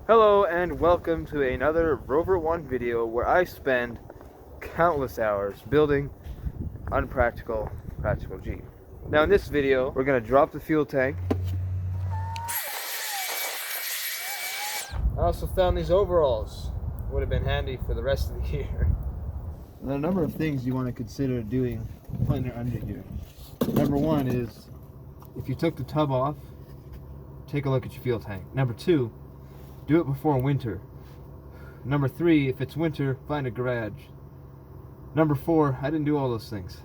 Hello and welcome to another Rover One video where I spend countless hours building unpractical practical Jeep. Now in this video we're going to drop the fuel tank. I also found these overalls. Would have been handy for the rest of the year. There are a number of things you want to consider doing when you're under here. Number one is, if you took the tub off, take a look at your fuel tank. Number two, do it before winter. Number three, if it's winter, find a garage. Number four, I didn't do all those things.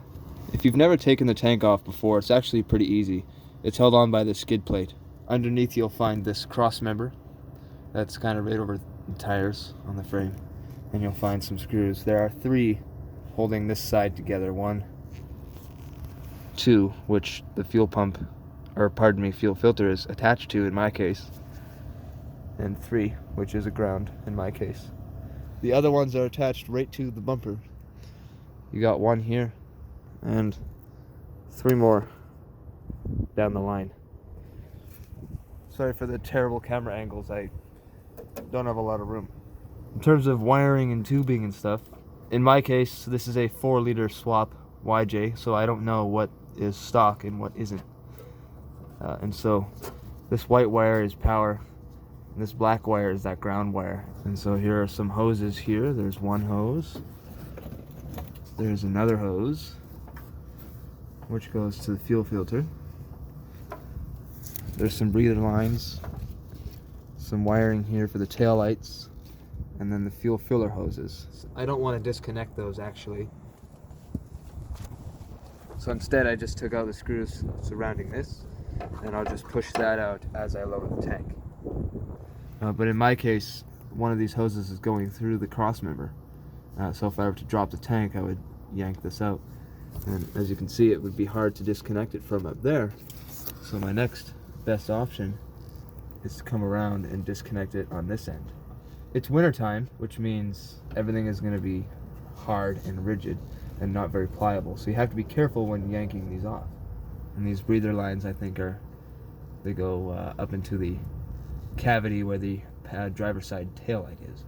If you've never taken the tank off before, it's actually pretty easy. It's held on by this skid plate. Underneath you'll find this cross member. That's kind of right over the tires on the frame. And you'll find some screws. There are three holding this side together. One, two, which the fuel pump, or pardon me, fuel filter is attached to in my case. And three, which is a ground in my case. The other ones are attached right to the bumper. You got one here and three more down the line. Sorry for the terrible camera angles, I don't have a lot of room. In terms of wiring and tubing and stuff, in my case this is a 4-liter swap YJ, so I don't know what is stock and what isn't. And so this white wire is power. This black wire is that ground wire. And so here are some hoses here. There's one hose. There's another hose, which goes to the fuel filter. There's some breather lines, some wiring here for the tail lights, and then the fuel filler hoses. I don't want to disconnect those actually. So instead I just took out the screws surrounding this, and I'll just push that out as I lower the tank. But in my case, one of these hoses is going through the cross member. So if I were to drop the tank, I would yank this out. And as you can see, it would be hard to disconnect it from up there. So my next best option is to come around and disconnect it on this end. It's wintertime, which means everything is going to be hard and rigid and not very pliable. So you have to be careful when yanking these off. And these breather lines, I think, they go up into the cavity where the driver's side tail light is,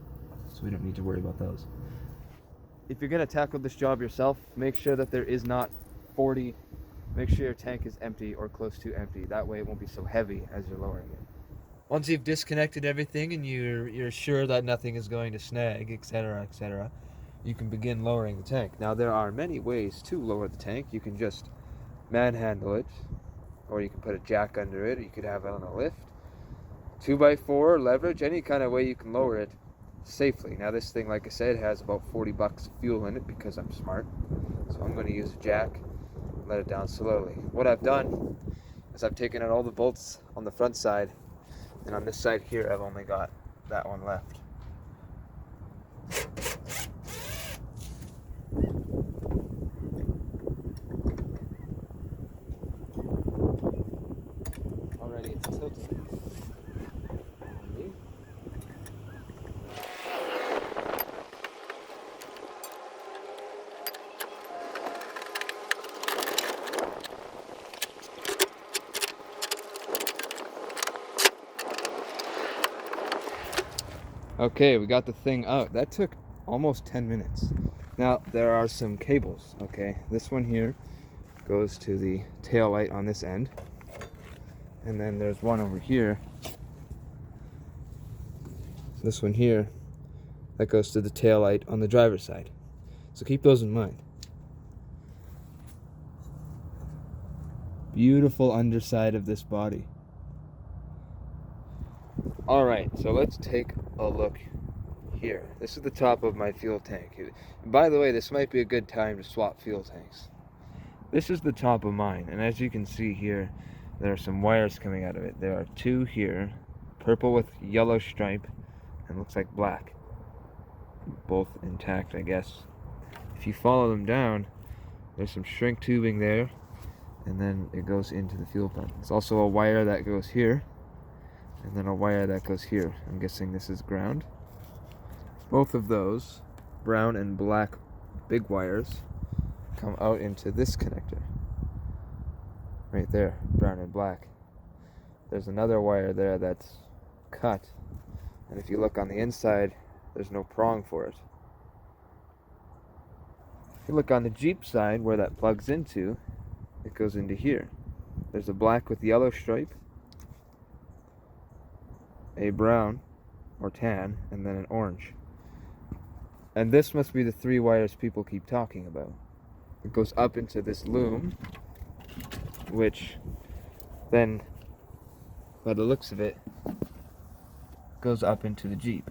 so we don't need to worry about those. If you're going to tackle this job yourself, make sure that there is not 40. Make sure your tank is empty or close to empty. That way it won't be so heavy as you're lowering it. Once you've disconnected everything and you're sure that nothing is going to snag, etc., you can begin lowering the tank. Now there are many ways to lower the tank. You can just manhandle it, or you can put a jack under it, or you could have it on a lift. 2x4 leverage, any kind of way you can lower it safely. Now this thing, like I said, has about 40 bucks of fuel in it because I'm smart. So I'm going to use a jack, let it down slowly. What I've done is I've taken out all the bolts on the front side, and on this side here I've only got that one left. Already it's tilted. Okay, we got the thing out. That took almost 10 minutes. Now, there are some cables, okay? This one here goes to the tail light on this end. And then there's one over here. This one here, that goes to the tail light on the driver's side. So keep those in mind. Beautiful underside of this body. Alright, so let's take a look here. This is the top of my fuel tank. By the way, this might be a good time to swap fuel tanks. This is the top of mine, and as you can see here, there are some wires coming out of it. There are two here, purple with yellow stripe, and looks like black. Both intact, I guess. If you follow them down, there's some shrink tubing there, and then it goes into the fuel pump. There's also a wire that goes here, and then a wire that goes here. I'm guessing this is ground. Both of those, brown and black big wires, come out into this connector. Right there, brown and black. There's another wire there that's cut And if you look on the inside, there's no prong for it. If you look on the Jeep side where that plugs into, it goes into here. There's a black with yellow stripe, a brown or tan, and then an orange. And this must be the 3 wires people keep talking about. It goes up into this loom, which then, by the looks of it, goes up into the Jeep.